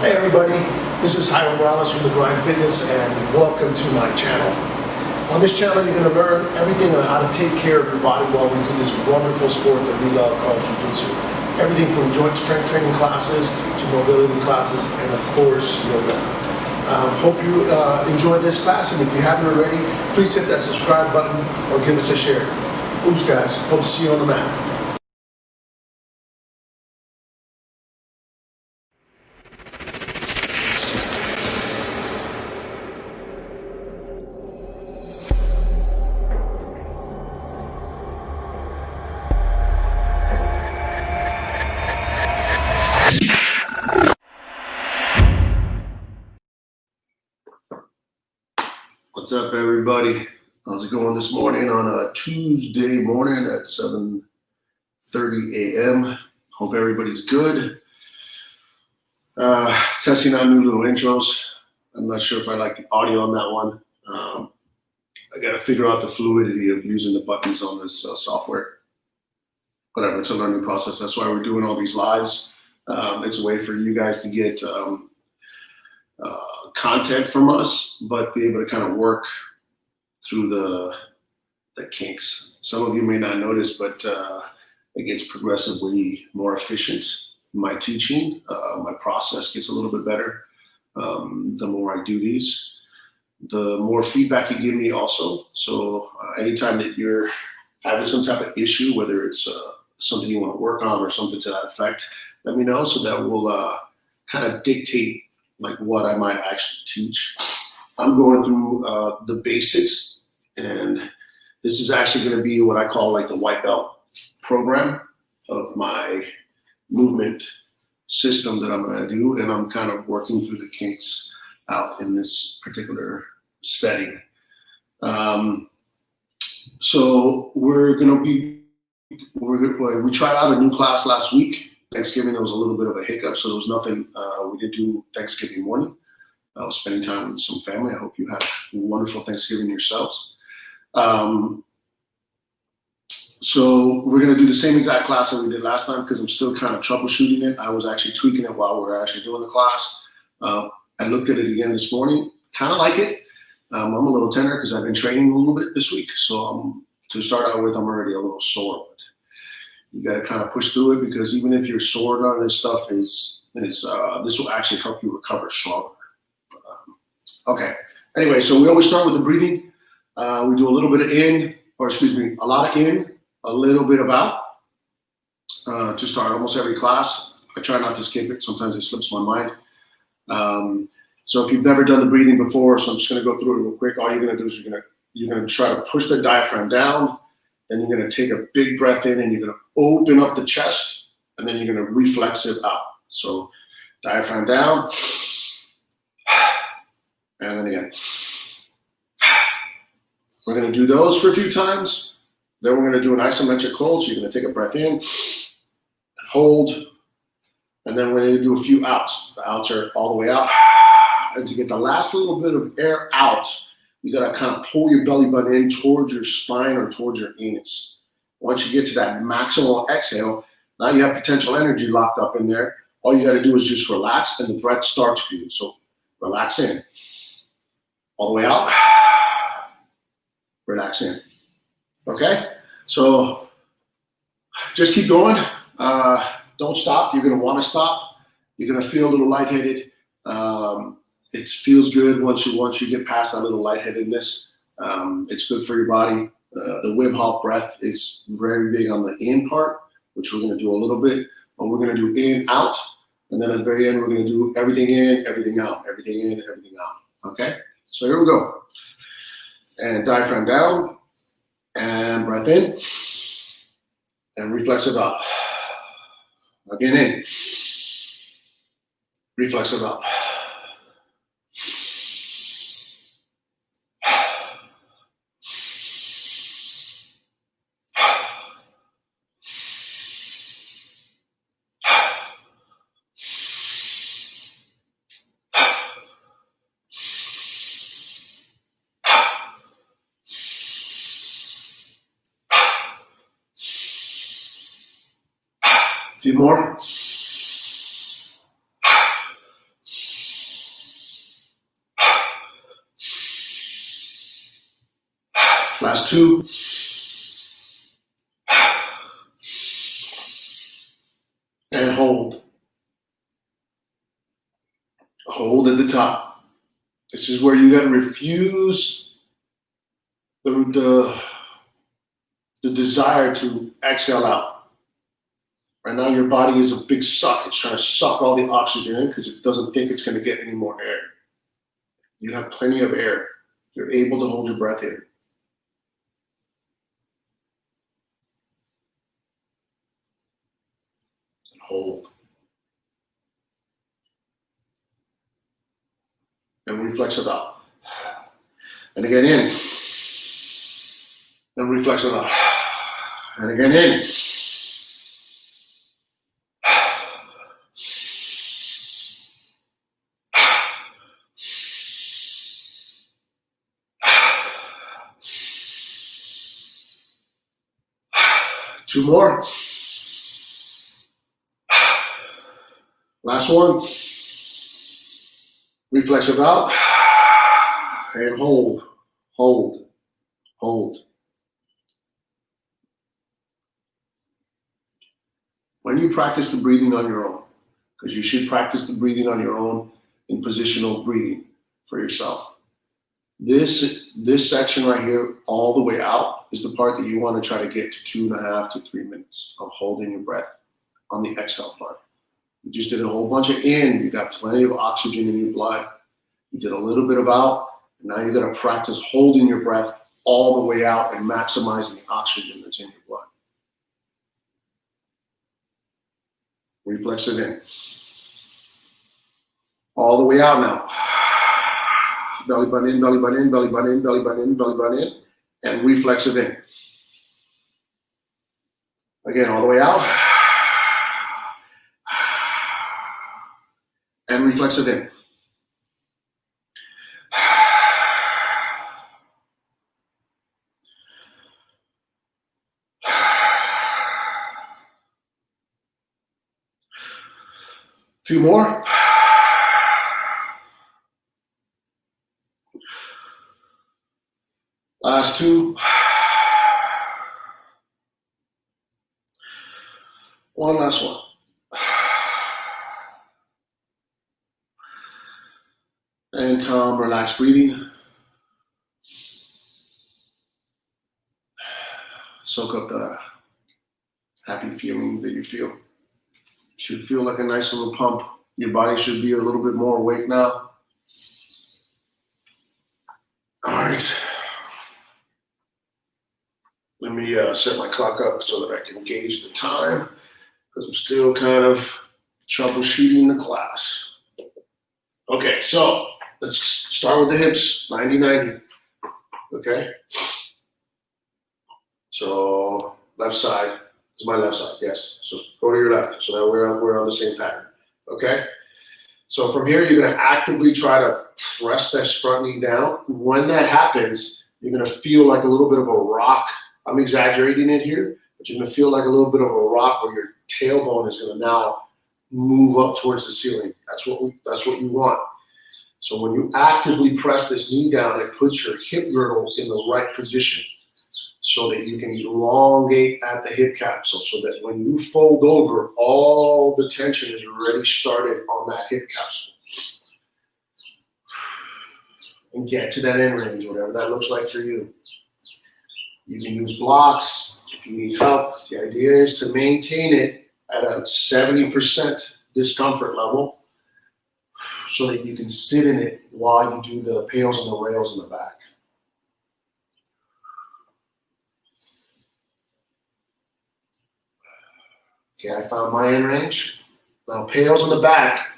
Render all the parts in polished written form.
Hey everybody, this is Jairo from the Grind Fitness and welcome to my channel. On this channel you're going to learn everything on how to take care of your body while we do this wonderful sport that we love called Jiu-Jitsu. Everything from joint strength training classes to mobility classes and of course yoga. Hope you enjoy this class, and if you haven't already, please hit that subscribe button or give us a share. Oops guys, hope to see you on the mat. What's up everybody? How's it going this morning on a Tuesday morning at 7:30 a.m. Hope everybody's good. Testing out new little intros. I'm not sure if I like the audio on that one. I got to figure out the fluidity of using the buttons on this software. Whatever, it's a learning process. That's why we're doing all these lives. It's a way for you guys to get content from us, but be able to kind of work through the kinks. Some of you may not notice, but it gets progressively more efficient. My teaching, my process gets a little bit better. The more I do these, the more feedback you give me also. So anytime that you're having some type of issue, whether it's something you want to work on or something to that effect, let me know so that will kind of dictate like what I might actually teach. I'm going through the basics, and this is actually going to be what I call like the white belt program of my movement system that I'm going to do, and I'm kind of working through the kinks out in this particular setting. So we tried out a new class last week. Thanksgiving, there was a little bit of a hiccup, so there was nothing we did do Thanksgiving morning. I was spending time with some family. I hope you had a wonderful Thanksgiving yourselves. So we're going to do the same exact class that we did last time because I'm still kind of troubleshooting it. I was actually tweaking it while we were actually doing the class. I looked at it again this morning, kind of like it. I'm a little tender because I've been training a little bit this week. So to start out with, I'm already a little sore. You got to kind of push through it because even if you're sore, none of this stuff this will actually help you recover stronger. Okay. Anyway, so we always start with the breathing. We do a little bit of a lot of in, a little bit of out to start almost every class. I try not to skip it. Sometimes it slips my mind. So if you've never done the breathing before, so I'm just going to go through it real quick. All you're going to do is you're going to try to push the diaphragm down. Then you're going to take a big breath in and you're going to open up the chest, and then you're going to reflex it out. So diaphragm down, and then again. We're going to do those for a few times. Then we're going to do an isometric hold. So you're going to take a breath in, and hold, and then we're going to do a few outs. The outs are all the way out. And to get the last little bit of air out, you got to kind of pull your belly button in towards your spine or towards your anus. Once you get to that maximal exhale, now you have potential energy locked up in there. All you got to do is just relax, and the breath starts for you. So relax in. All the way out. Relax in. Okay? So just keep going. Don't stop. You're going to want to stop. You're going to feel a little lightheaded. It feels good once you get past that little lightheadedness. It's good for your body. The Wim Hof breath is very big on the in part, which we're going to do a little bit. But we're going to do in, out, and then at the very end, we're going to do everything in, everything out, everything in, everything out. Okay? So here we go. And diaphragm down, and breath in, and reflexive out. Again in, reflexive out. A few more. Last 2. And hold. Hold at the top. This is where you got to refuse the desire to exhale out. Right now your body is a big suck. It's trying to suck all the oxygen in because it doesn't think it's going to get any more air. You have plenty of air. You're able to hold your breath here. And hold. And reflex it out. And again in. And reflex it out. And again in. Two more. Last one. Reflex it out. And hold. Hold. Hold. When you practice the breathing on your own, because you should practice the breathing on your own in positional breathing for yourself. This section right here, all the way out, is the part that you want to try to get to 2.5 to 3 minutes of holding your breath on the exhale part. You just did a whole bunch of in, you got plenty of oxygen in your blood. You did a little bit of out, and now you got to practice holding your breath all the way out and maximizing the oxygen that's in your blood. Reflex it in. All the way out now. Belly button in, belly button in, belly button in, belly button in, belly button in, and reflex it in. Again, all the way out. And reflex it in. Few more. Last 2. One last one. And calm, relaxed breathing. Soak up the happy feeling that you feel. Should feel like a nice little pump. Your body should be a little bit more awake now. All right. Let me set my clock up so that I can gauge the time because I'm still kind of troubleshooting the class. Okay, so let's start with the hips, 90-90. Okay. So left side is my left side, yes. So go to your left so that we're on the same pattern. Okay. So from here, you're going to actively try to press this front knee down. When that happens, you're going to feel like a little bit of a rock. I'm exaggerating it here, but you're going to feel like a little bit of a rock where your tailbone is going to now move up towards the ceiling. That's what you want. So when you actively press this knee down, it puts your hip girdle in the right position so that you can elongate at the hip capsule so that when you fold over, all the tension is already started on that hip capsule. And get to that end range, whatever that looks like for you. You can use blocks if you need help. The idea is to maintain it at a 70% discomfort level so that you can sit in it while you do the pails and the rails in the back. Okay, I found my end range. Now pails in the back,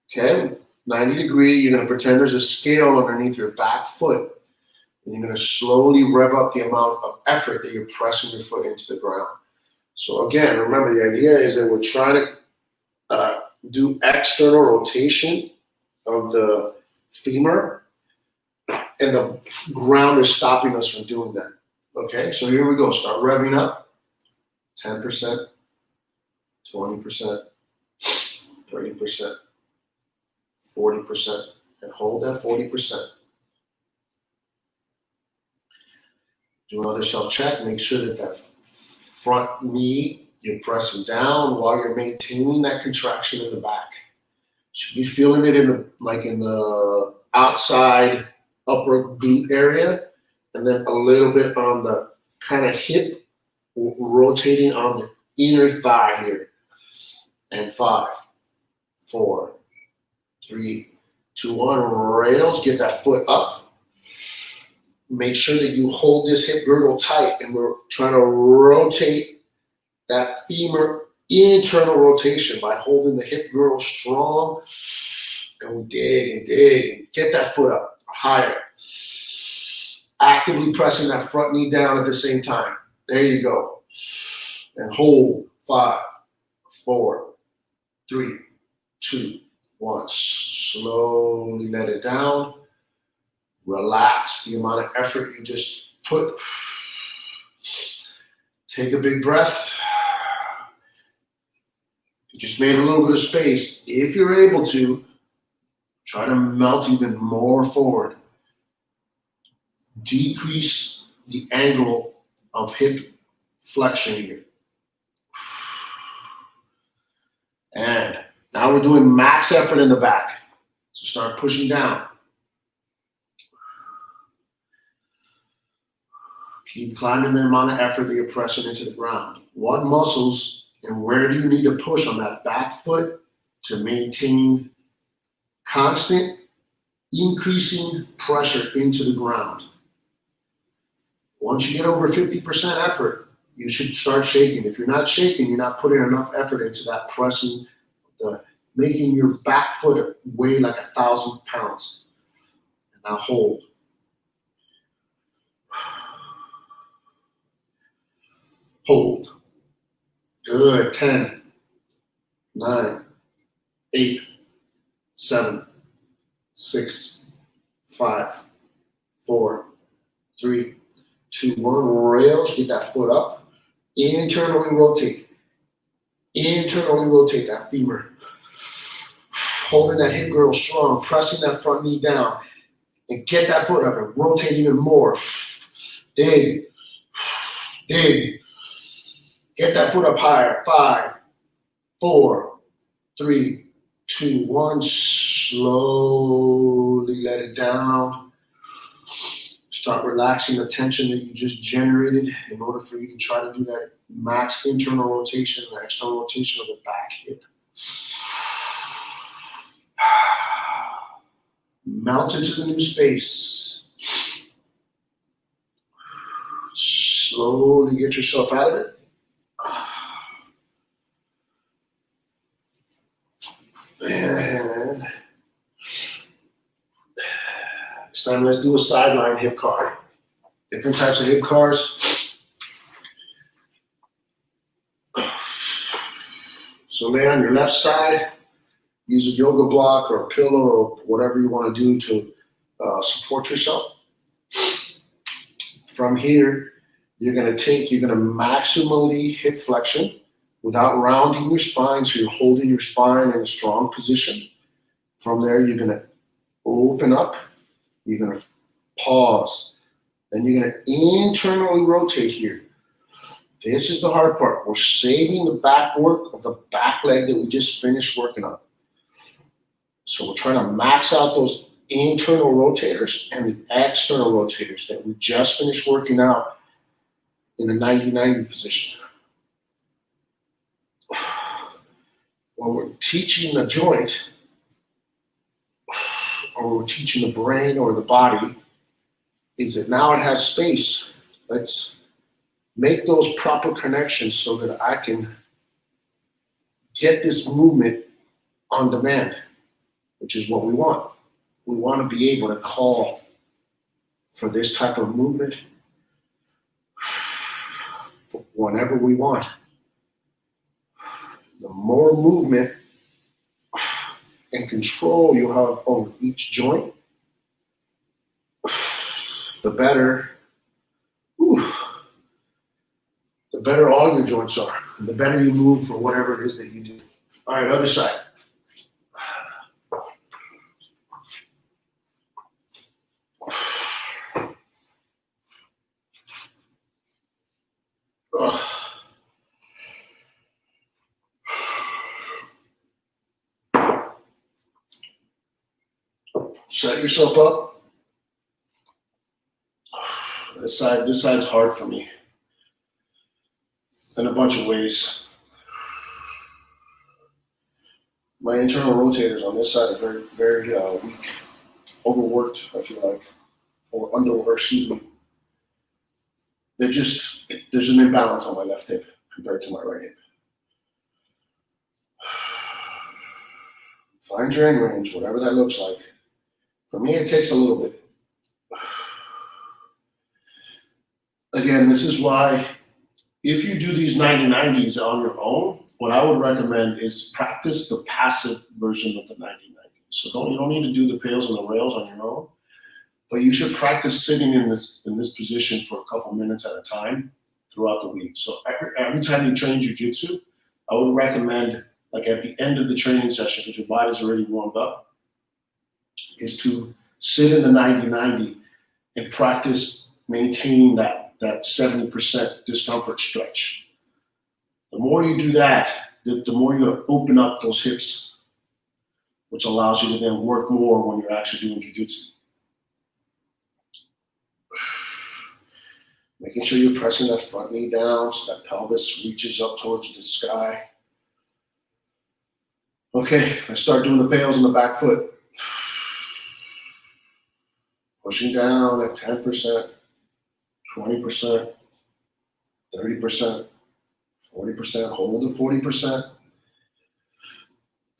okay, 90 degree, you're gonna pretend there's a scale underneath your back foot, and you're gonna slowly rev up the amount of effort that you're pressing your foot into the ground. So again, remember the idea is that we're trying to do external rotation of the femur, and the ground is stopping us from doing that. Okay, so here we go, start revving up, 10%. 20%, 30%, 40%, and hold that 40%. Do another self-check. Make sure that that front knee, you're pressing down while you're maintaining that contraction in the back. Should be feeling it in the outside upper glute area, and then a little bit on the kind of hip, rotating on the inner thigh here. And 5, 4, 3, 2, 1. Rails, get that foot up. Make sure that you hold this hip girdle tight, and we're trying to rotate that femur internal rotation by holding the hip girdle strong, and we dig and dig and get that foot up higher. Actively pressing that front knee down at the same time. There you go. And hold. 5, 4, 3, 2, 1. Slowly let it down. Relax the amount of effort you just put. Take a big breath. You just made a little bit of space. If you're able to, try to melt even more forward. Decrease the angle of hip flexion here. And now we're doing max effort in the back. So start pushing down. Keep climbing the amount of effort that you're pressing into the ground. What muscles and where do you need to push on that back foot to maintain constant increasing pressure into the ground? Once you get over 50% effort, you should start shaking. If you're not shaking, you're not putting enough effort into that pressing, making your back foot weigh like 1,000 pounds. And now hold. Hold. Good. 10, 9, 8, 7, 6, 5, 4, 3, 2, 1. Rails. Get that foot up. Internally rotate. Internally rotate that femur. Holding that hip girdle strong. Pressing that front knee down. And get that foot up and rotate even more. Dig. Dig. Get that foot up higher. 5, 4, 3, 2, 1. Slowly let it down. Start relaxing the tension that you just generated in order for you to try to do that max internal rotation and external rotation of the back hip. Melt into the new space. Slowly get yourself out of it. And this time let's do a sideline hip car. Different types of hip cars. So lay on your left side, use a yoga block or a pillow or whatever you want to do to support yourself. From here, you're going to maximally hip flexion without rounding your spine, so you're holding your spine in a strong position. From there, you're going to open up, you're going to pause, then you're going to internally rotate here. This is the hard part. We're saving the back work of the back leg that we just finished working on. So we're trying to max out those internal rotators and the external rotators that we just finished working out in the 90-90 position. When we're teaching the joint, or we're teaching the brain or the body, is that now it has space. Let's make those proper connections so that I can get this movement on demand, which is what we want. We want to be able to call for this type of movement whenever we want. The more movement and control you have over each joint, the better all your joints are, and the better you move for whatever it is that you do. All right, other side. Ugh. Set yourself up. This side's hard for me in a bunch of ways. My internal rotators on this side are very, very weak, overworked, I feel like, or underworked, excuse me. There's an imbalance on my left hip compared to my right hip. Find your end range, whatever that looks like. For me, it takes a little bit. Again, this is why if you do these 90-90s on your own, what I would recommend is practice the passive version of the 90-90. So you don't need to do the pails and the rails on your own, but you should practice sitting in this position for a couple minutes at a time throughout the week. So every time you train jiu-jitsu, I would recommend, like at the end of the training session, because your body's already warmed up, is to sit in the 90-90 and practice maintaining that 70% discomfort stretch. The more you do that, the more you're gonna open up those hips, which allows you to then work more when you're actually doing jiu-jitsu. Making sure you're pressing that front knee down so that pelvis reaches up towards the sky. Okay, I start doing the pails on the back foot. Pushing down at 10%, 20%, 30%, 40%, hold the 40%.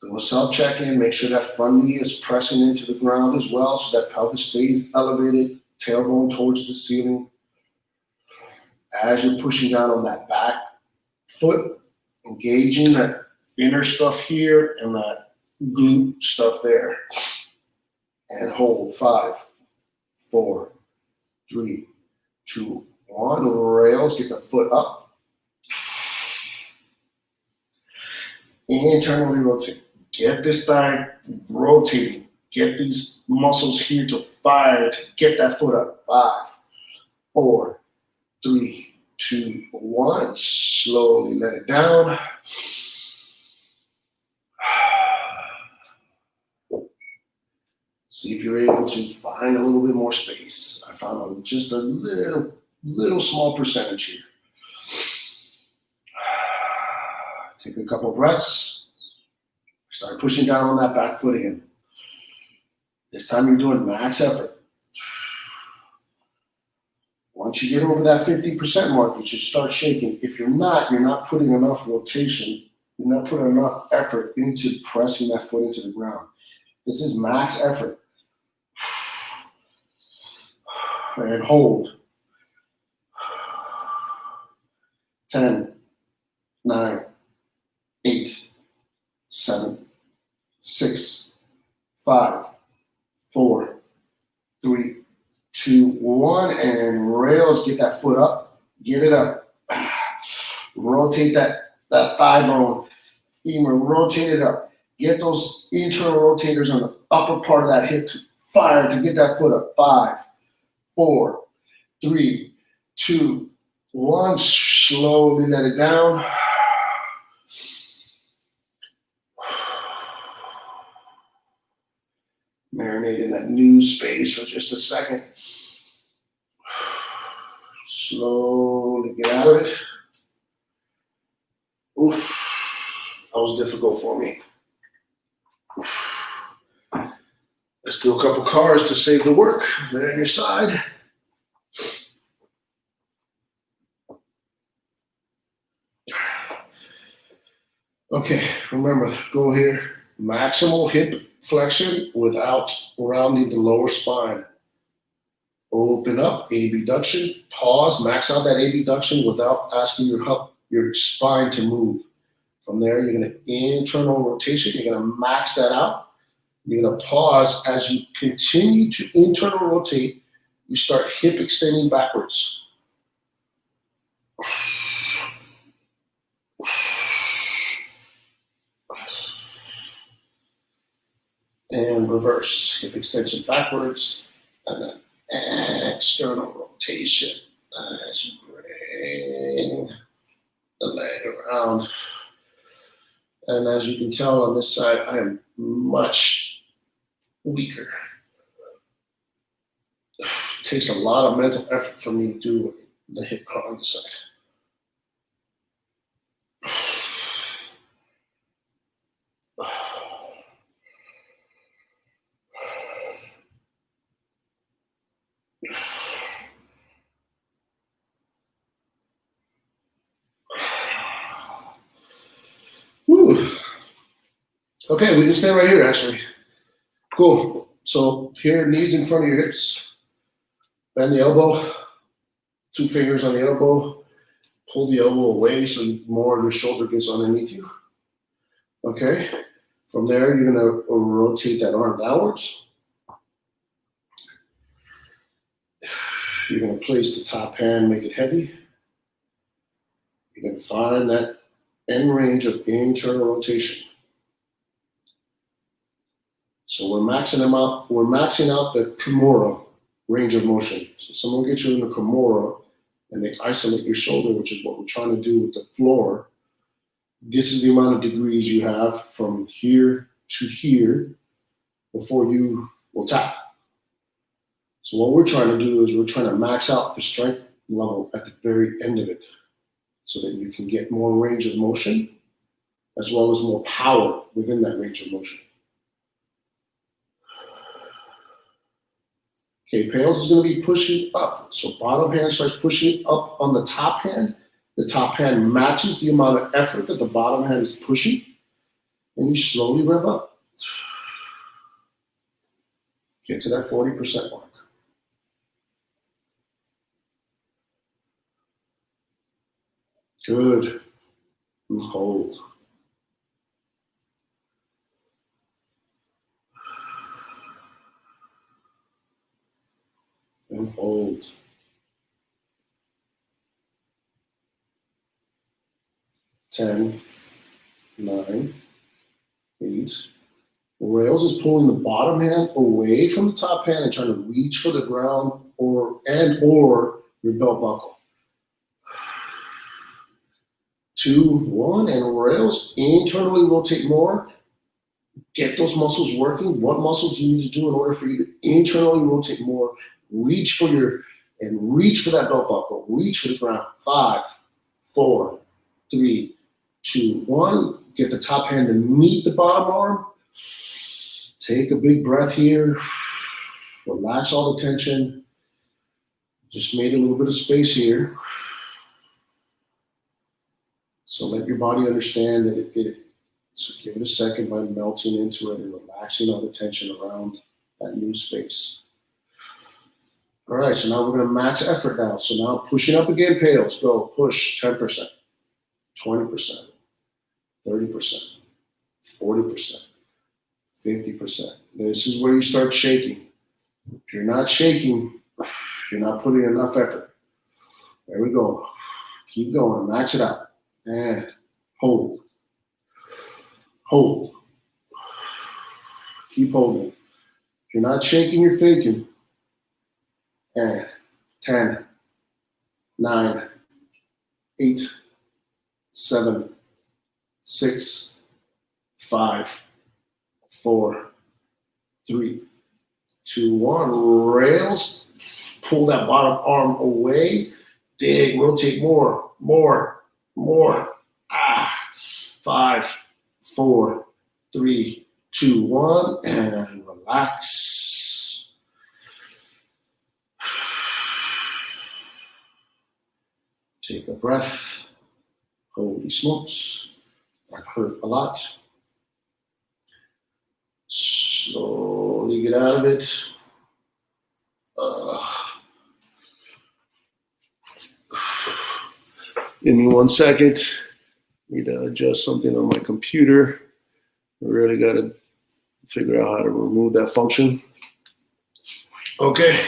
Do a self-check-in, make sure that front knee is pressing into the ground as well so that pelvis stays elevated, tailbone towards the ceiling. As you're pushing down on that back foot, engaging that inner stuff here and that glute stuff there. And hold 5, 4, 3, 2, 1. Rails, get the foot up. Internally rotate. Get this thigh rotating. Get these muscles here to fire to get that foot up. 5, 4, 3, 2, 1. Slowly let it down. See if you're able to find a little bit more space. I found just a little small percentage here. Take a couple breaths. Start pushing down on that back foot again. This time you're doing max effort. Once you get over that 50% mark, you should start shaking. If you're not putting enough rotation. You're not putting enough effort into pressing that foot into the ground. This is max effort. And hold. 10, 9, 8, 7, 6, 5, 4, 3, 2, 1, and rails. Get that foot up. Get it up. Rotate that thigh bone. Femur, rotate it up. Get those internal rotators on the upper part of that hip to fire to get that foot up. 5, 4, 3, 2, 1. Slowly let it down. Marinate in that new space for just a second. Slowly get out of it. Oof, that was difficult for me. Let's do a couple C.A.R.s to save the work. Lay on your side. Okay, remember, go here. Maximal hip flexion without rounding the lower spine. Open up, abduction, pause, max out that abduction without asking your spine to move. From there, you're gonna internal rotation, you're gonna max that out. You're gonna pause. As you continue to internal rotate, you start hip extending backwards. And reverse, hip extension backwards, and then external rotation as you bring the leg around. And as you can tell on this side, I am much weaker. It takes a lot of mental effort for me to do the hip car on this side. Whew. Okay, we can stay right here, actually. Cool. So here, knees in front of your hips. Bend the elbow. 2 fingers on the elbow. Pull the elbow away so more of your shoulder gets underneath you. Okay. From there, you're going to rotate that arm downwards. You're going to place the top hand, make it heavy. You're going to find that end range of internal rotation. So we're maxing them out. We're maxing out the Kimura range of motion. So someone gets you in the Kimura and they isolate your shoulder, which is what we're trying to do with the floor. This is the amount of degrees you have from here to here before you will tap. So what we're trying to do is we're trying to max out the strength level at the very end of it so that you can get more range of motion as well as more power within that range of motion. Okay, Pails is going to be pushing up. So bottom hand starts pushing up on the top hand. The top hand matches the amount of effort that the bottom hand is pushing. And you slowly rev up. Get to that 40% mark. Good. And hold. And hold. Ten, 9, 8. Rails is pulling the bottom hand away from the top hand and trying to reach for the ground or your belt buckle. 2, 1, and rails internally rotate more. Get those muscles working. What muscles do you need to do in order for you to internally rotate more? Reach for that belt buckle. Reach for the ground. 5, 4, 3, 2, 1. Get the top hand to meet the bottom arm. Take a big breath here. Relax all the tension. Just made a little bit of space here. So let your body understand that it did it. So give it a second by melting into it and relaxing all the tension around that new space. All right, so now we're going to max effort now. So now pushing up again, Pails. Go, push 10%, 20%, 30%, 40%, 50%. This is where you start shaking. If you're not shaking, you're not putting enough effort. There we go. Keep going, max it out. And hold. Hold. Keep holding. If you're not shaking, you're faking. And 10, 9, 8, 7, 6, 5, 4, 3, 2, 1. Rails. Pull that bottom arm away. Dig. Rotate more. 5, 4, 3, 2, 1, and relax. Take a breath. Holy smokes. That hurt a lot. Slowly get out of it. Give me 1 second. Need to adjust something on my computer. I really got to figure out how to remove that function. Okay,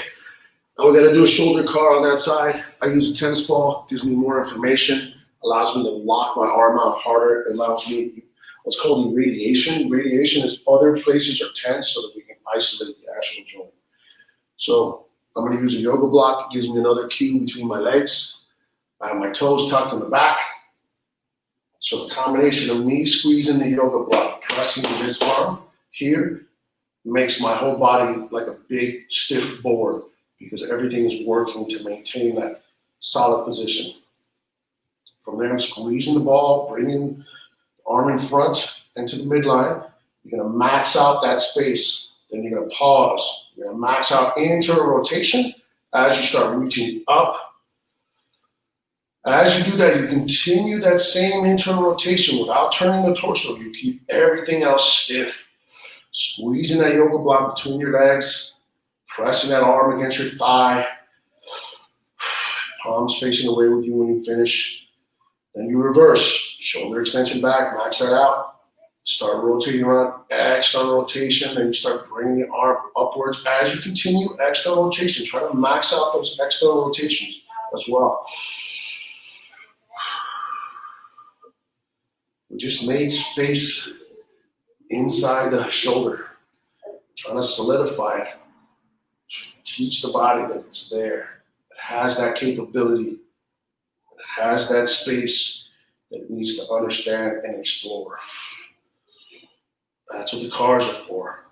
now we got to do a shoulder car on that side. I use a tennis ball, gives me more information, allows me to lock my arm out harder. It allows me what's called irradiation. Radiation is other places are tense so that we can isolate the actual joint. So I'm going to use a yoga block. It gives me another cue between my legs. I have my toes tucked in the back. So the combination of me squeezing the yoga block, pressing this arm here, makes my whole body like a big stiff board because everything is working to maintain that solid position. From there, I'm squeezing the ball, bringing the arm in front into the midline. You're gonna max out that space. Then you're gonna pause. You're gonna max out internal rotation as you start reaching up. As you do that, you continue that same internal rotation without turning the torso. You keep everything else stiff. Squeezing that yoga block between your legs, pressing that arm against your thigh. Palms facing away with you when you finish. Then you reverse. Shoulder extension back, max that out. Start rotating around, external rotation. Then you start bringing the arm upwards. As you continue external rotation, try to max out those external rotations as well. We just made space inside the shoulder, trying to solidify it. Teach the body that it's there. It has that capability. It has that space that it needs to understand and explore. That's what the C.A.R.s are for.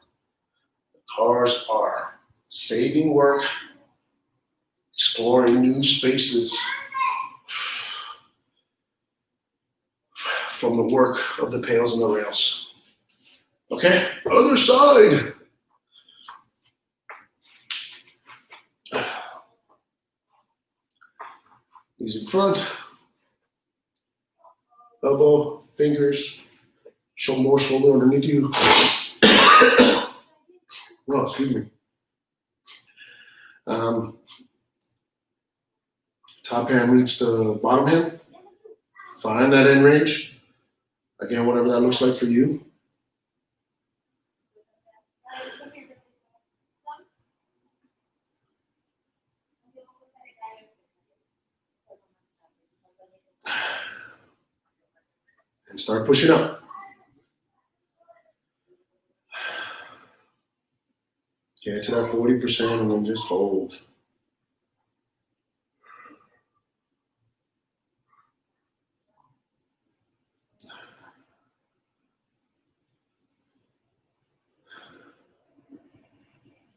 The C.A.R.s are saving work, exploring new spaces from the work of the pails and the rails. Okay, other side. Knees in front. Elbow, fingers, show more shoulder underneath you. Oh, excuse me. Top hand meets the bottom hand. Find that end range. Again, whatever that looks like for you. And start pushing up. Get to that 40% and then just hold.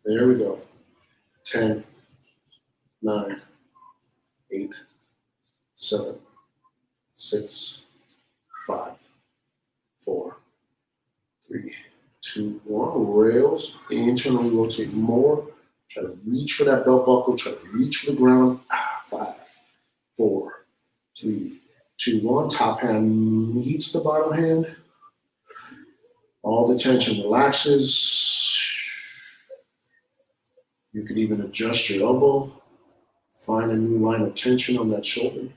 There we go. 10, 9, 8, 7, 6, 5, 4, 3, 2, 1. Rails. Internally rotate more. Try to reach for that belt buckle. Try to reach for the ground. 5, 4, 3, 2, 1. Top hand meets the bottom hand. All the tension relaxes. You could even adjust your elbow. Find a new line of tension on that shoulder.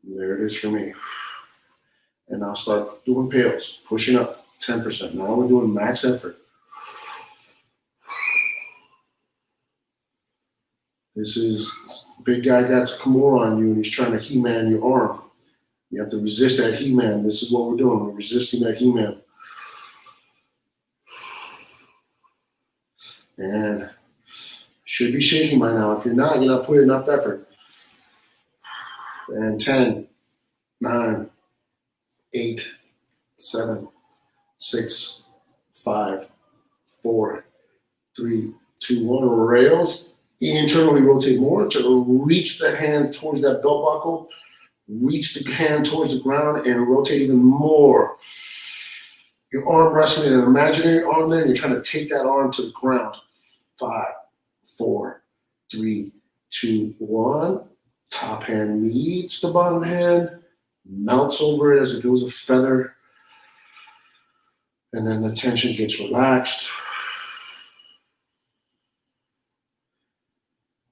There it is for me. And I'll start doing pails, pushing up 10%. Now we're doing max effort. This is big guy got Kimura on you and he's trying to He-Man your arm. You have to resist that He-Man. This is what we're doing. We're resisting that He-Man. And should be shaking by now. If you're not putting enough effort. And 10, 9, 8, 7, 6, 5, 4, 3, 2, 1. Rails. Internally rotate more to reach the hand towards that belt buckle. Reach the hand towards the ground and rotate even more. Your arm resting in an imaginary arm there, and you're trying to take that arm to the ground. 5, 4, 3, 2, 1. Top hand meets the bottom hand, melts over it as if it was a feather. And then the tension gets relaxed.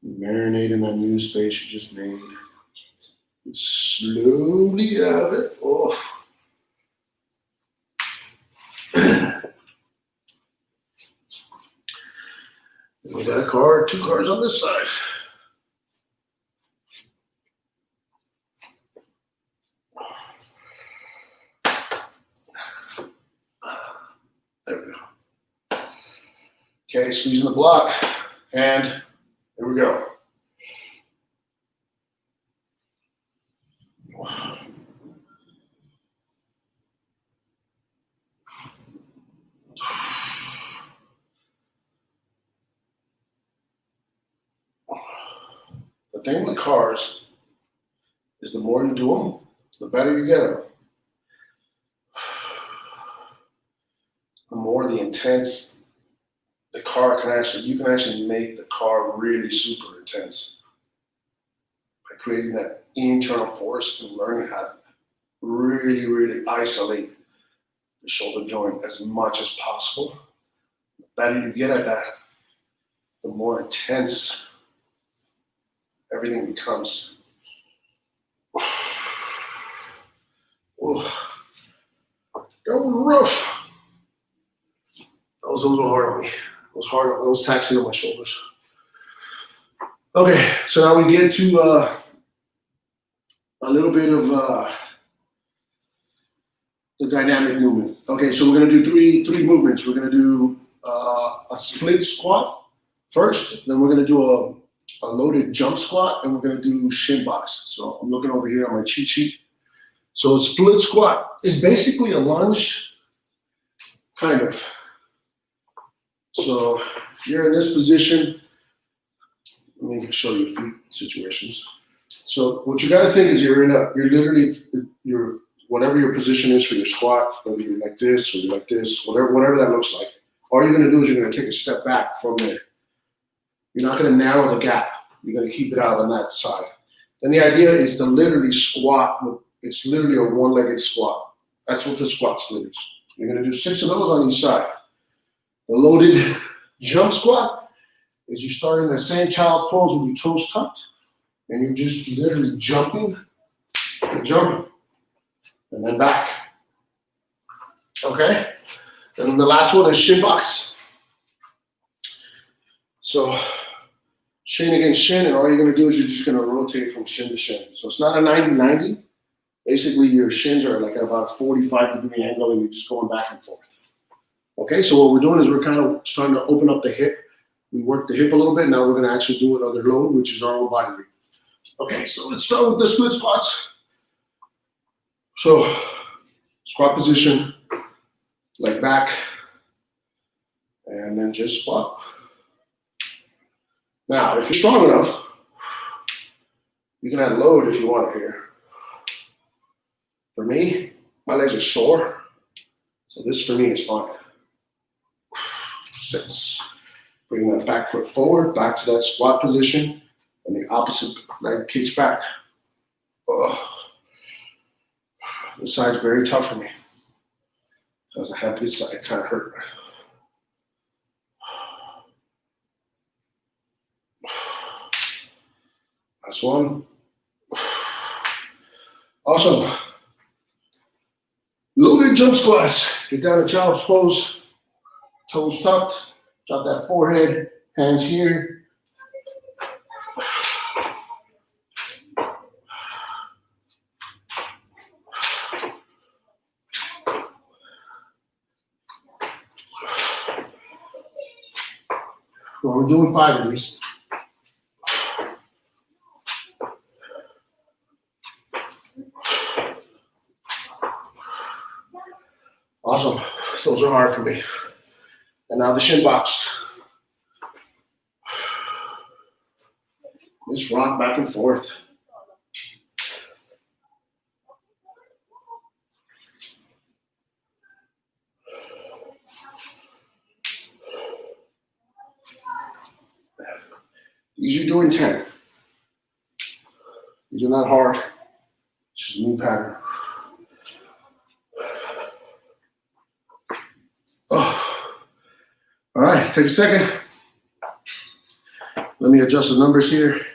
Marinate in that new space you just made. And slowly get out of it. Oh. We got a card, 2 cards on this side. There we go. Okay, squeezing the block, and here we go. thing with C.A.R.s is the more you do them, the better you get them. The more the intense the C.A.R can actually, you can actually make the C.A.R really super intense by creating that internal force and learning how to really, really isolate the shoulder joint as much as possible. The better you get at that, the more intense everything becomes. Oh, that was rough. That was a little hard on me. It was hard. It was taxing on my shoulders. Okay, so now we get to a little bit of the dynamic movement. Okay, so we're gonna do three movements. We're gonna do a split squat first, then we're gonna do a loaded jump squat, and we're gonna do shin box. So I'm looking over here on my cheat sheet. So a split squat is basically a lunge, kind of. So you're in this position. Let me show you feet situations. So what you gotta think is you're whatever your position is for your squat, whether you're like this or you're like this, whatever that looks like. All you're gonna do is you're gonna take a step back from there. You're not gonna narrow the gap. You're gonna keep it out on that side. Then the idea is to literally squat. It's literally a one-legged squat. That's what the squat's literally. You're gonna do 6 of those on each side. The loaded jump squat is you start in the same child's pose with your toes tucked, and you're just literally jumping and jumping, and then back. Okay? And then the last one is shin box. So shin against shin, and all you're gonna do is you're just gonna rotate from shin to shin. So it's not a 90-90. Basically, your shins are like at about a 45-degree angle, and you're just going back and forth. Okay, so what we're doing is we're kind of starting to open up the hip. We work the hip a little bit. Now we're gonna actually do another load, which is our own body weight. Okay, so let's start with the split squats. So squat position, leg back, and then just squat. Now, if you're strong enough, you can add load if you want it here. For me, my legs are sore, so this for me is fine. 6. Bring that back foot forward, back to that squat position, and the opposite leg kicks back. Oh. This side's very tough for me because I have this side kind of hurt. Last one. Awesome. Loaded jump squats. Get down to child's pose, toes tucked, drop that forehead, hands here. Well, we're doing 5 of these. Awesome. Those are hard for me. And now the shin box. Just rock back and forth. These are doing 10. These are not hard. It's just a new pattern. Oh. All right, take a second. Let me adjust the numbers here.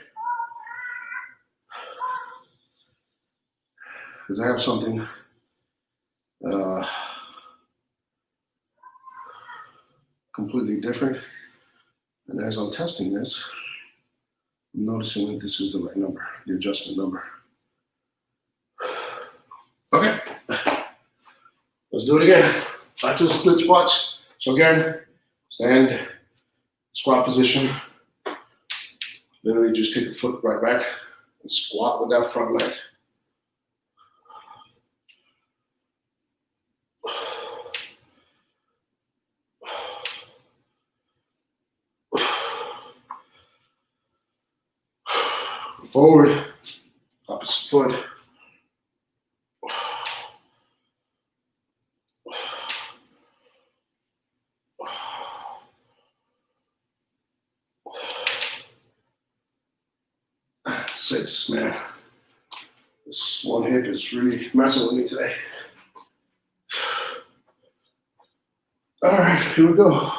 Because I have something completely different. And as I'm testing this, I'm noticing that this is the right number, the adjustment number. Okay, let's do it again. Back to the split squats. So again, stand, squat position. Literally just take the foot right back and squat with that front leg. forward, opposite foot. Six, man. This one hip is really messing with me today. All right, here we go.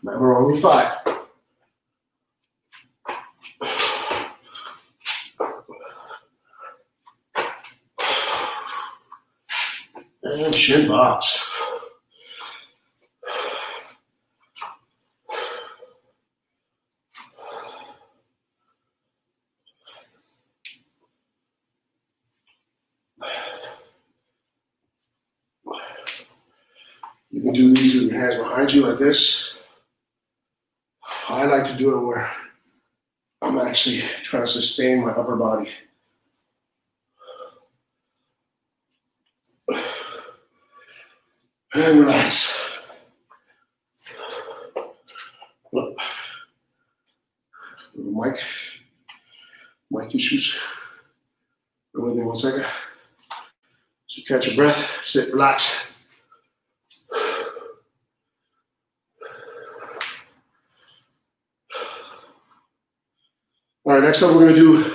Remember, only 5. And shin box. You can do these with your hands behind you like this. I like to do it where I'm actually trying to sustain my upper body. And relax. Look. Little mic issues. Bear with me 1 second. So catch your breath, sit, relax. All right, next up we're going to do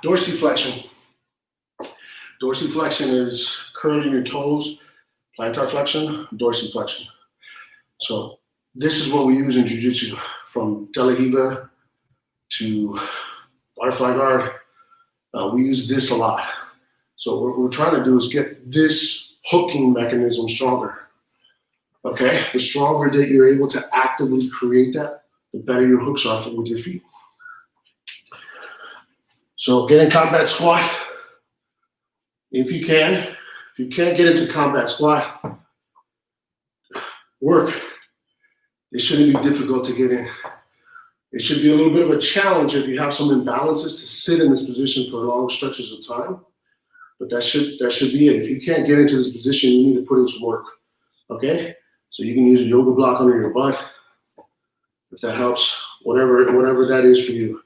dorsiflexion. Dorsiflexion is curling your toes, plantar flexion, dorsiflexion. So this is what we use in jiu-jitsu, from De La Riva to butterfly guard. We use this a lot. So what we're trying to do is get this hooking mechanism stronger. Okay, the stronger that you're able to actively create that, the better your hooks are with your feet. So get in combat squat if you can. If you can't get into combat squat, work. It shouldn't be difficult to get in. It should be a little bit of a challenge if you have some imbalances to sit in this position for long stretches of time. But that should be it. If you can't get into this position, you need to put in some work. Okay? So you can use a yoga block under your butt, if that helps, whatever that is for you.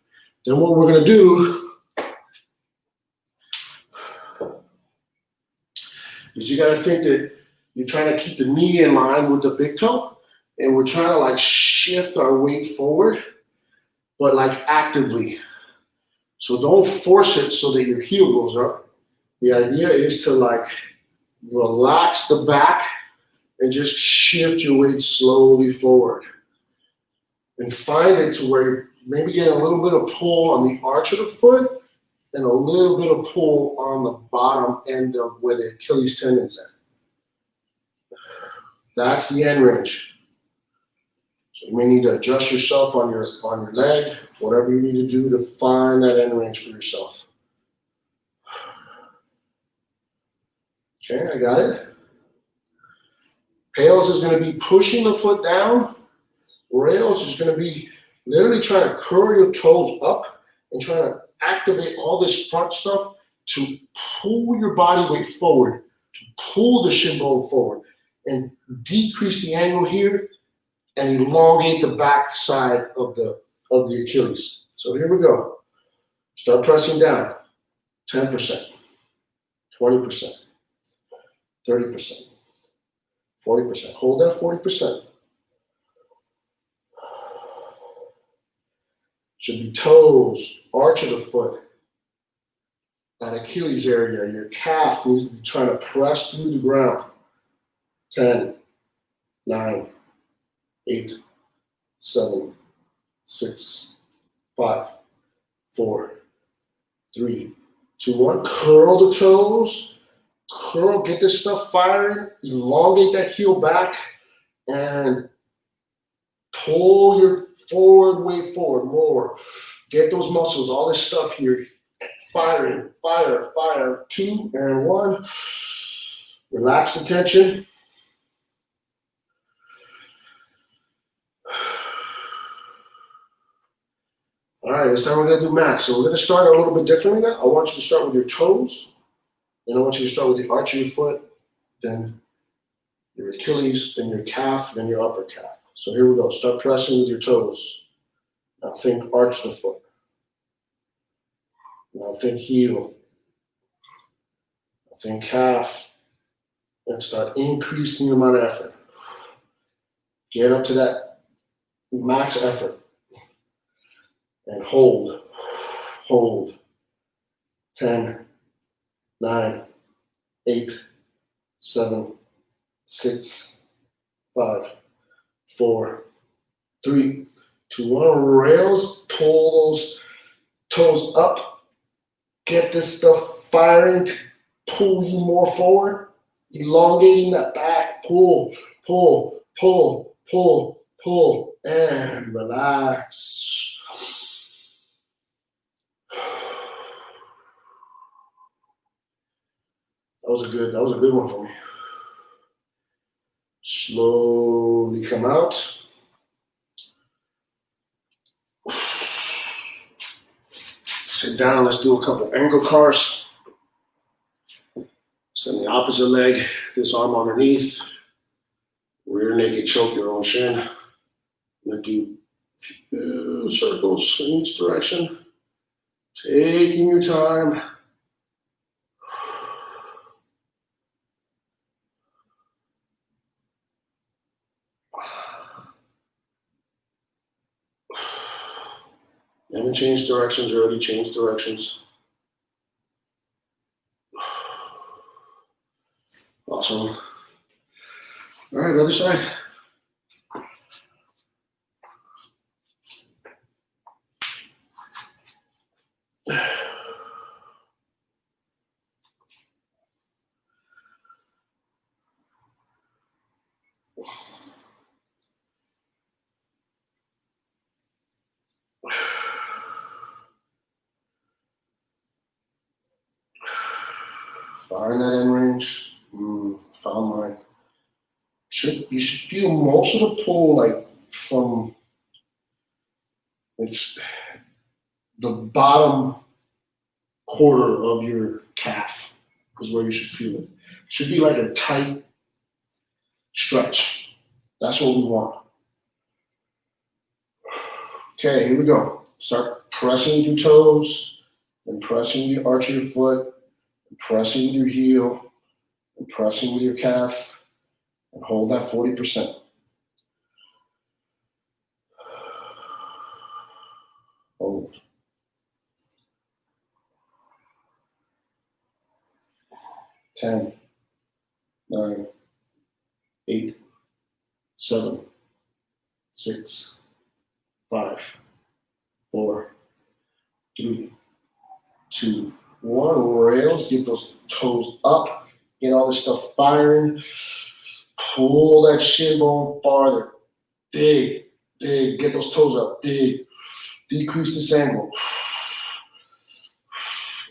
Then what we're gonna do is you gotta think that you're trying to keep the knee in line with the big toe, and we're trying to like shift our weight forward, but like actively. So don't force it so that your heel goes up. The idea is to like relax the back and just shift your weight slowly forward. And find it to where you're maybe getting a little bit of pull on the arch of the foot and a little bit of pull on the bottom end of where the Achilles tendon's at. That's the end range. So you may need to adjust yourself on your leg, whatever you need to do to find that end range for yourself. Okay, I got it. Pails is going to be pushing the foot down. Rails is going to be literally trying to curl your toes up and trying to activate all this front stuff to pull your body weight forward, to pull the shin bone forward and decrease the angle here and elongate the back side of the Achilles. So here we go. Start pressing down. 10%, 20%, 30%, 40%. Hold that 40%. Should be toes, arch of the foot, that Achilles area. Your calf needs to be trying to press through the ground. 10, 9, 8, 7, 6, 5, 4, 3, 2, 1. Curl the toes. Curl, get this stuff firing. Elongate that heel back and pull your forward weight forward more. Get those muscles, all this stuff here, firing, fire, 2 and 1. Relax the tension. All right, this time we're gonna do max. So we're gonna start a little bit differently now. I want you to start with your toes Then I want you to start with the arch of your foot, then your Achilles, then your calf, then your upper calf. So here we go. Start pressing with your toes. Now think arch the foot. Now think heel. Now think calf. And start increasing the amount of effort. Get up to that max effort. And hold. Hold. 10, 9, 8, 7, 6, 5, 4, 3, 2, 1. Rails, pull those toes up. Get this stuff firing to pull you more forward. Elongating that back. Pull, pull, pull, pull, pull, and relax. That was a good one for me. Slowly come out. Sit down. Let's do a couple ankle C.A.R.s. Send the opposite leg, this arm underneath. Rear naked choke your own shin. Then do a few circles in each direction. Taking your time. Haven't changed directions, already changed directions. Awesome. All right, other side. Fire in that end range. Found mine. You should feel most of the pull like from the bottom quarter of your calf is where you should feel it. It should be like a tight stretch. That's what we want. Okay, here we go. Start pressing with your toes, and pressing with the arch of your foot, and pressing with your heel, and pressing with your calf, and hold that 40%. Hold. 10, 9, 8, 7, 6, 5, 4, 3, 2, 1. Rails. Get those toes up. Get all this stuff firing. Pull that shin bone farther. Dig, dig. Get those toes up. Dig. Decrease this angle.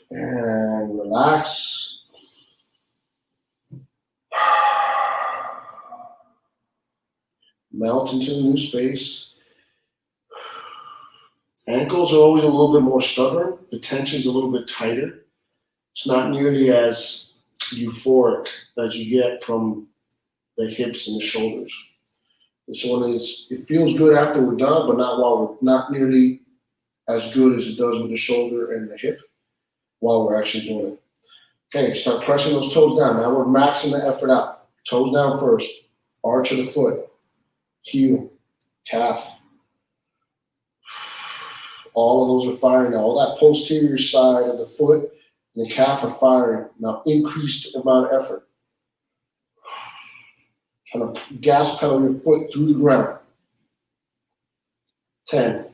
And relax. Melt into the new space. Ankles are always a little bit more stubborn. The tension's a little bit tighter. It's not nearly as euphoric as you get from the hips and the shoulders. This one it feels good after we're done, but not nearly as good as it does with the shoulder and the hip while we're actually doing it. Okay, start pressing those toes down. Now we're maxing the effort out. Toes down first. Arch of the foot. Heel. Calf. All of those are firing now. All that posterior side of the foot and the calf are firing. Now increased amount of effort. Trying to gas pedal your foot through the ground. 10,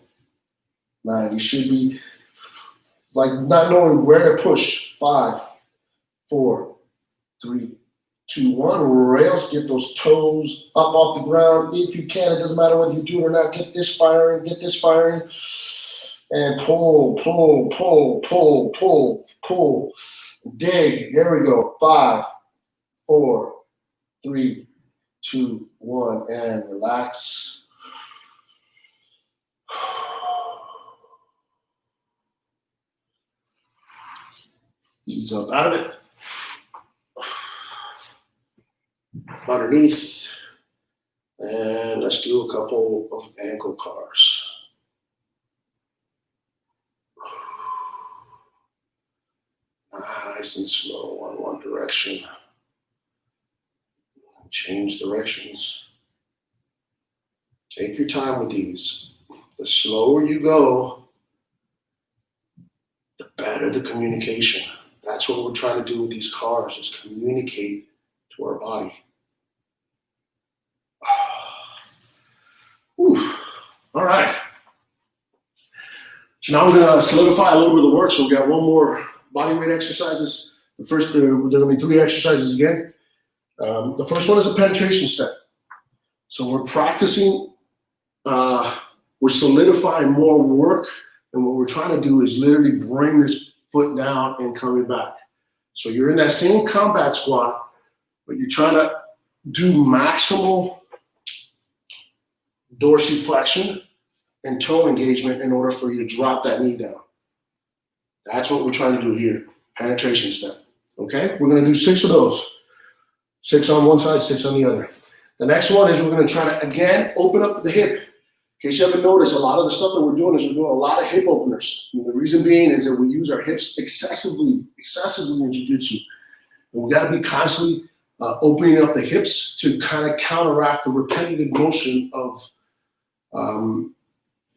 9. You should be like not knowing where to push. 5, 4, 3, 2, 1. Rails. Get those toes up off the ground. If you can, it doesn't matter whether you do it or not. Get this firing. Get this firing. And pull, pull, pull, pull, pull, pull. Dig. Here we go. 5, 4, 3, 2, 1, and relax. Ease up out of it. underneath. And let's do a couple of ankle C.A.R.s. Nice and slow on one direction. Change directions. Take your time with these. The slower you go, the better the communication. That's what we're trying to do with these C.A.R.s, is communicate to our body. Whew. All right. So now we're going to solidify a little bit of the work. So we've got one more body weight exercises. The first, there are going to be 3 exercises again. The first one is a penetration step. So we're practicing, we're solidifying more work, and what we're trying to do is literally bring this foot down and coming back. So you're in that same combat squat, but you're trying to do maximal dorsiflexion and toe engagement in order for you to drop that knee down. That's what we're trying to do here, penetration step. Okay, we're going to do 6 of those. 6 on one side, 6 on the other. The next one is we're going to try to, again, open up the hip. In case you haven't noticed, a lot of the stuff that we're doing is we're doing a lot of hip openers. And the reason being is that we use our hips excessively in jiu-jitsu. And we got to be constantly opening up the hips to kind of counteract the repetitive motion of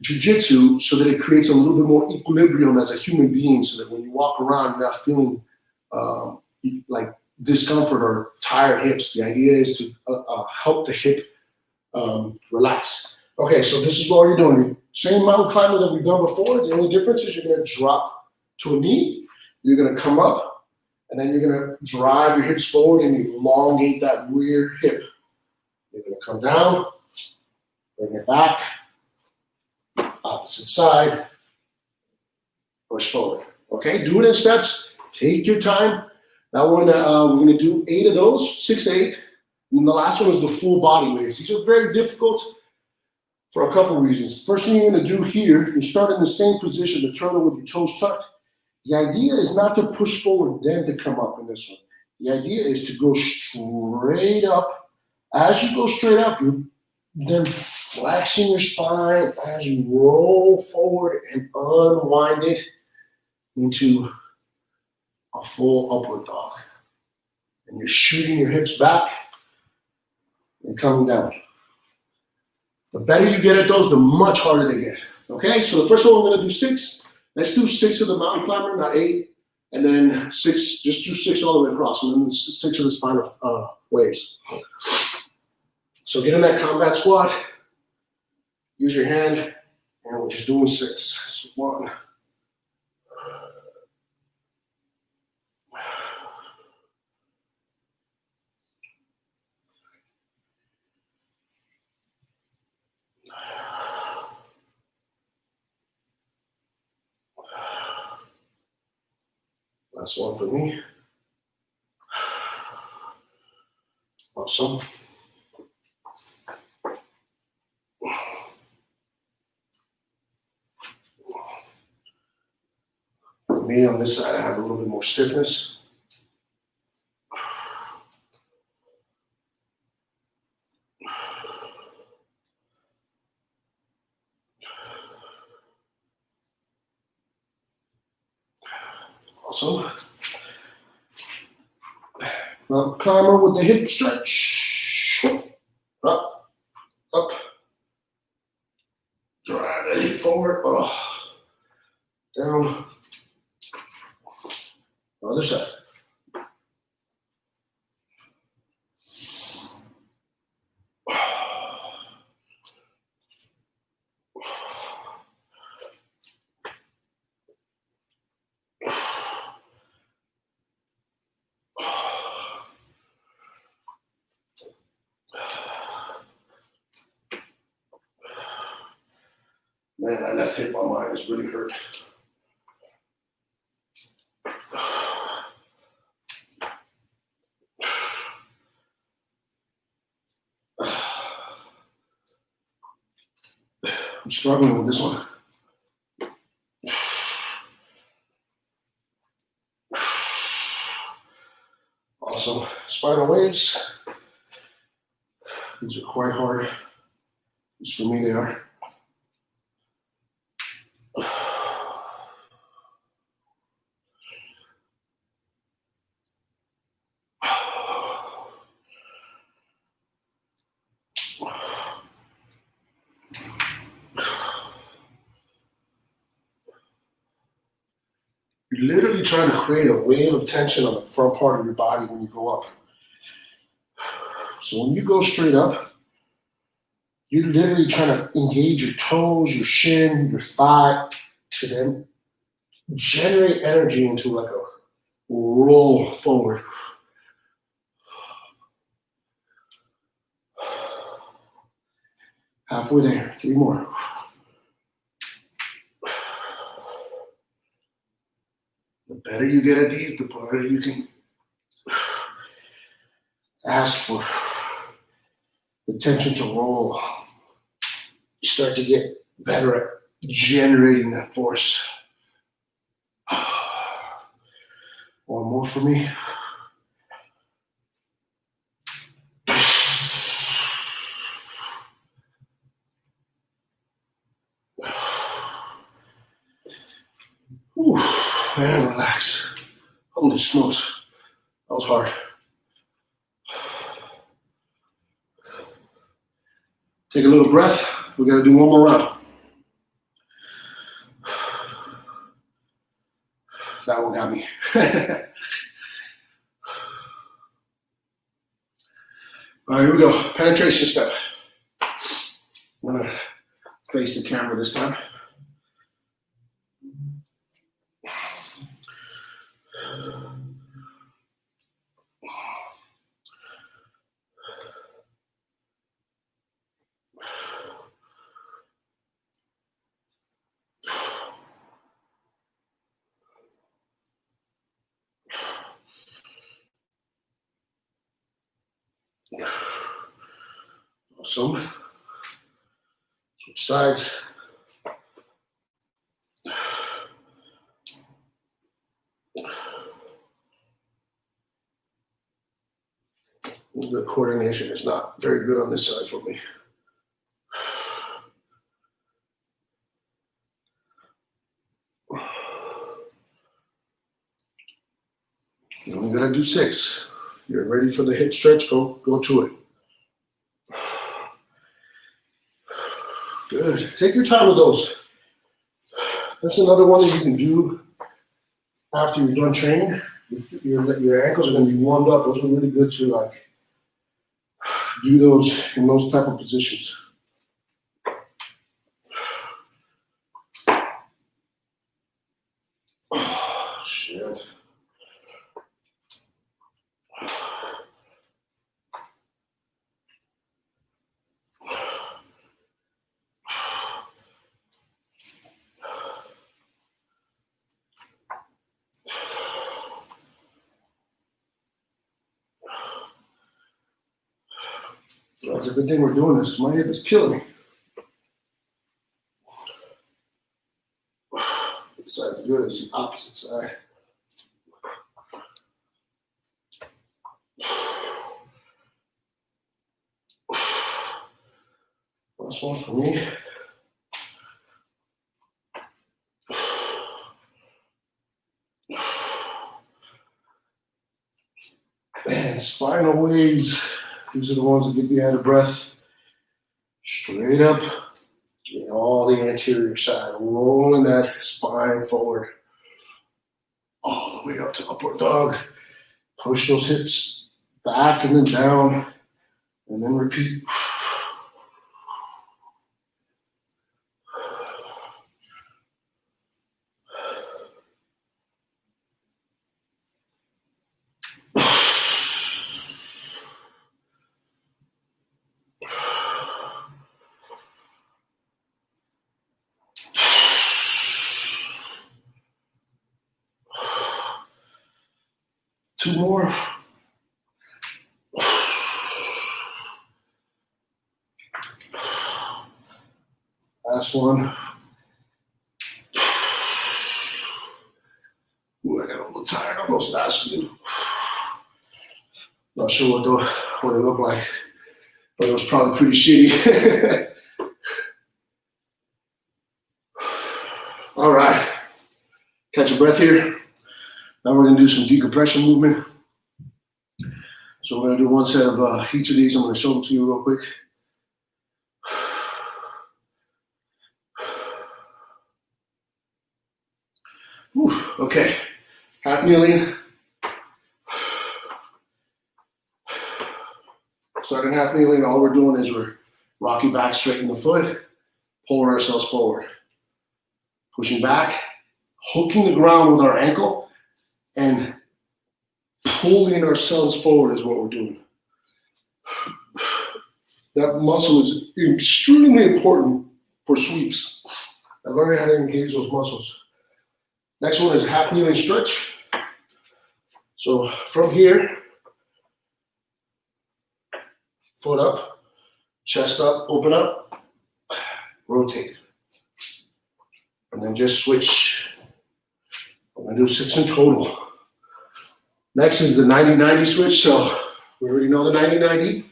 jiu-jitsu, so that it creates a little bit more equilibrium as a human being, so that when you walk around, you're not feeling like discomfort or tired hips. The idea is to help the hip relax. Okay, so this is what you're doing. Same mountain climber that we've done before. The only difference is you're going to drop to a knee. You're going to come up, and then you're going to drive your hips forward and you elongate that rear hip. You're going to come down, bring it back, opposite side, push forward. Okay, do it in steps. Take your time. That one, we're going to do 8 of those, 6 to 8. And the last one is the full body weights. These are very difficult for a couple of reasons. First thing you're going to do here, you start in the same position, the turtle with your toes tucked. The idea is not to push forward, then to come up in this one. The idea is to go straight up. As you go straight up, you're then flexing your spine as you roll forward and unwind it into a full upward dog. And you're shooting your hips back and coming down. The better you get at those, the much harder they get. Okay, so the first one we're going to do 6. Let's do 6 of the mountain climber, not 8. And then 6, just do 6 all the way across, and then 6 of the spinal waves. So get in that combat squat. Use your hand, and we're just doing 6. So 1. Last one for me. Awesome. For me, on this side, I have a little bit more stiffness. Awesome. Now, climber with the hip stretch. Up, up. Drive that hip forward. Oh. Down. Other side. Man, that left hip on mine is really hurt. I'm struggling with this one. Awesome. Spinal waves. These are quite hard. At least for me, they are. You're literally trying to create a wave of tension on the front part of your body when you go up. So when you go straight up, you're literally trying to engage your toes, your shin, your thigh to then generate energy into like a roll forward. Halfway there, 3 more. The better you get at these, the better you can ask for the tension to roll. You start to get better at generating that force. One more for me. Whew, and relax. Holy smokes, that was hard. Take a little breath. We gotta do one more round. That one got me. All right, here we go. Penetration step. I'm gonna face the camera this time. Awesome. Switch sides. The coordination is not very good on this side for me. You only gotta do 6. If you're ready for the hip stretch, go to it. Good. Take your time with those. That's another one that you can do after you're done training. Your ankles are going to be warmed up. Those are really good to like do those in those type of positions. Oh, shit. Well, it's a good thing we're doing this because my hip is killing me. This side's good, it's the opposite side. Last one for me. And spinal waves. These are the ones that get you out of breath. Straight up, get all the anterior side, rolling that spine forward, all the way up to upward dog. Push those hips back and then down, and then repeat. Two more. Last one. Ooh, I got a little tired on those last few. Not sure what they look like but it was probably pretty shitty. All right, catch your breath here. Now we're gonna do some decompression movement. So we're gonna do one set of each of these. I'm gonna show them to you real quick. Whew, okay, half kneeling. Starting half kneeling, all we're doing is we're rocking back, straighten the foot, pulling ourselves forward. Pushing back, hooking the ground with our ankle, and pulling ourselves forward is what we're doing. That muscle is extremely important for sweeps. I learned how to engage those muscles. Next one is half kneeling stretch. So from here, foot up, chest up, open up, rotate. And then just switch. I'm gonna do 6 in total. Next is the 90-90 switch. So we already know the 90-90.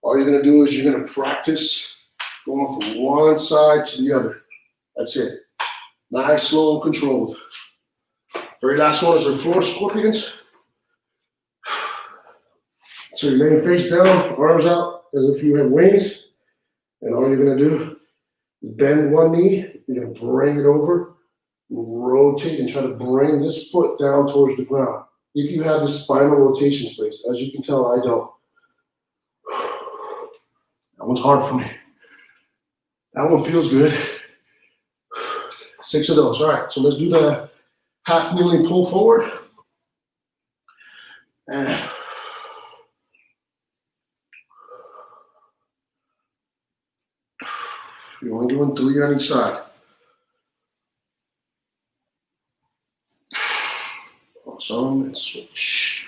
All you're gonna do is you're gonna practice going from one side to the other. That's it. Nice, slow, and controlled. Very last one is our floor scorpions. So you're laying face down, arms out as if you have wings. And all you're gonna do is bend one knee. You're gonna bring it over, rotate, and try to bring this foot down towards the ground. If you have this spinal rotation space, as you can tell, I don't. That one's hard for me. That one feels good. 6 of those. All right, so let's do the half kneeling pull forward. And you're only doing 3 on each side. Awesome, and switch.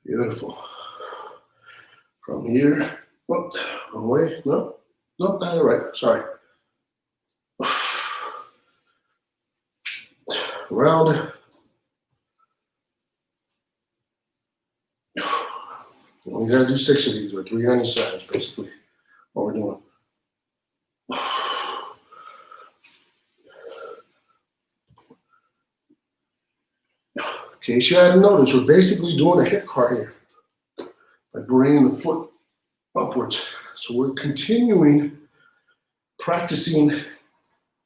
Beautiful. From here, whoop, wrong way, no, that right, sorry. Round. We gotta do 6 of these with 3 on each side, basically what we're doing. In case you hadn't noticed, we're basically doing a hip car here by bringing the foot upwards. So we're continuing practicing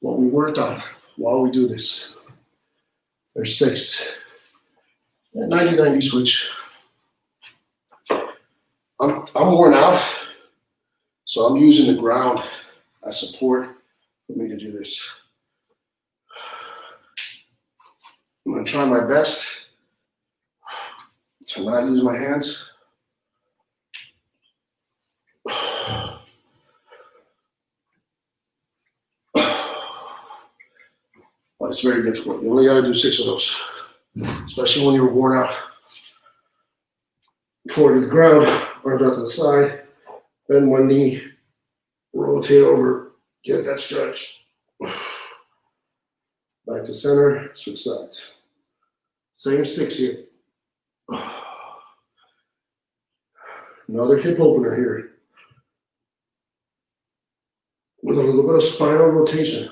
what we worked on while we do this. There's 6. 90-90 switch. I'm worn out, so I'm using the ground as support for me to do this. I'm gonna try my best to not use my hands. But it's very difficult. You only gotta do 6 of those, especially when you're worn out. Forward to the ground, arms out to the side, bend one knee, rotate over, get that stretch. Back to center, switch sides. Same 6 here. Another hip opener here. With a little bit of spinal rotation.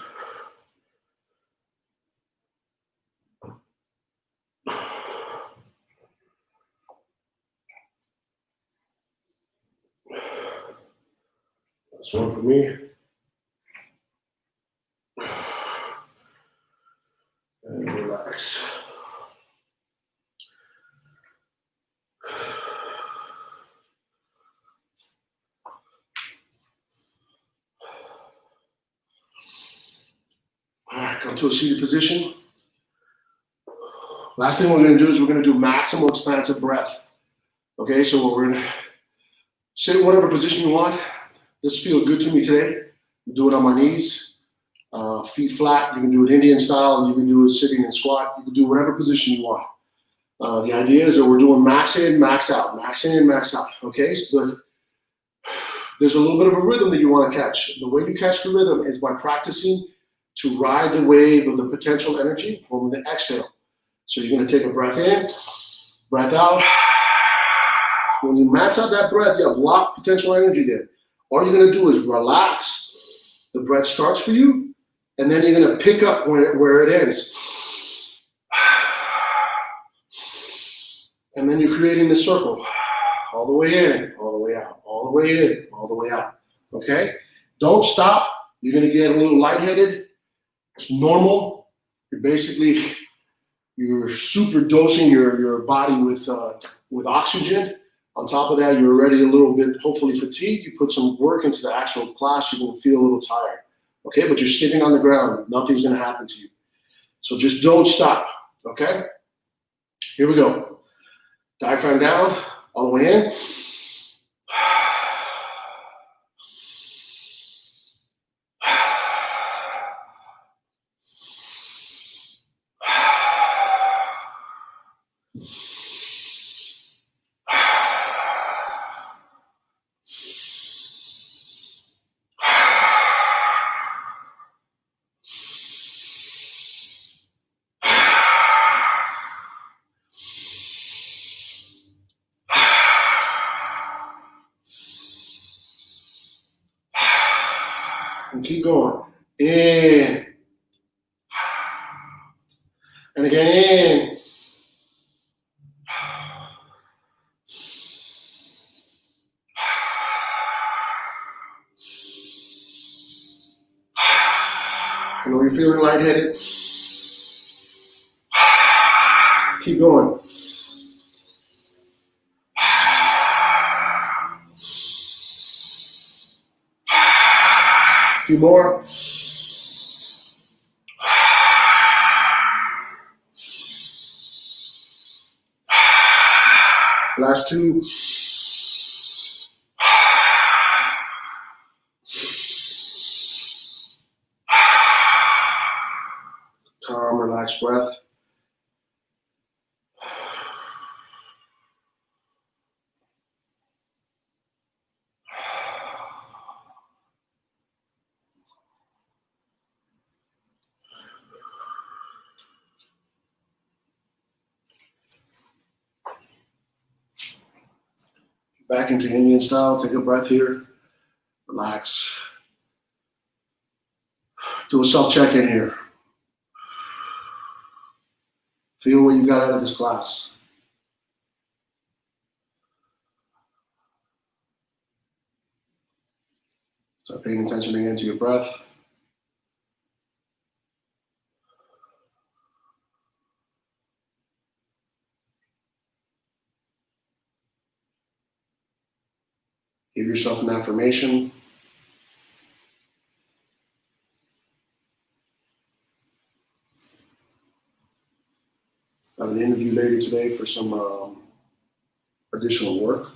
That's one for me. And relax. All right, come to a seated position. Last thing we're going to do is we're going to do maximal expansive breath. Okay, so we're going to sit in whatever position you want. This feels good to me today. Do it on my knees, feet flat. You can do it Indian style. You can do it sitting and squat. You can do whatever position you want. The idea is that we're doing max in, max out, max in, max out. Okay, but there's a little bit of a rhythm that you want to catch. The way you catch the rhythm is by practicing to ride the wave of the potential energy from the exhale. So you're going to take a breath in, breath out. When you max out that breath, you have locked potential energy there. All you're going to do is relax. The breath starts for you, and then you're going to pick up where it ends. And then you're creating the circle. All the way in, all the way out, all the way in, all the way out. Okay? Don't stop. You're going to get a little lightheaded. It's normal. You're super dosing your body with oxygen. On top of that, you're already a little bit, hopefully, fatigued. You put some work into the actual class, you're going to feel a little tired. Okay? But you're sitting on the ground. Nothing's going to happen to you. So just don't stop. Okay? Here we go. Diaphragm down, all the way in. And keep going. In. And again, in. I know you're feeling lightheaded. Keep going. A few more. Last two. Calm, relaxed breath. Back into Indian style. Take a breath here. Relax. Do a self-check-in here. Feel what you got out of this class. Start paying attention again to your breath. Give yourself an affirmation. I have an interview later today for some additional work.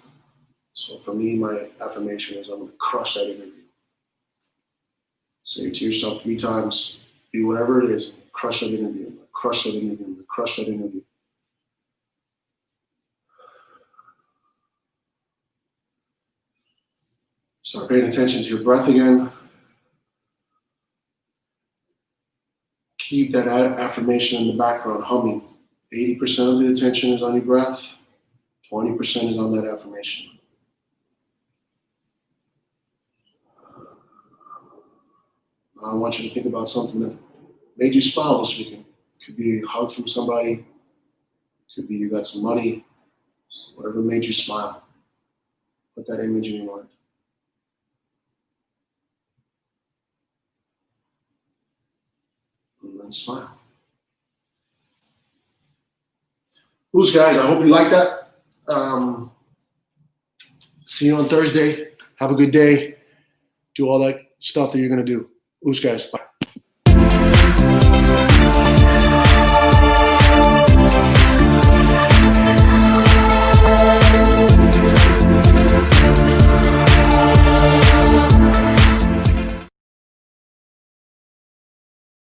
So for me, my affirmation is I'm going to crush that interview. Say it to yourself 3 times. Be whatever it is. Crush that interview. Crush that interview. Crush that interview. Start paying attention to your breath again. Keep that affirmation in the background humming. 80% of the attention is on your breath. 20% is on that affirmation. Now I want you to think about something that made you smile this weekend. Could be a hug from somebody. Could be you got some money. Whatever made you smile. Put that image in your mind. And then smile. Who's guys? I hope you like that. See you on Thursday. Have a good day. Do all that stuff that you're going to do. Who's guys? Bye.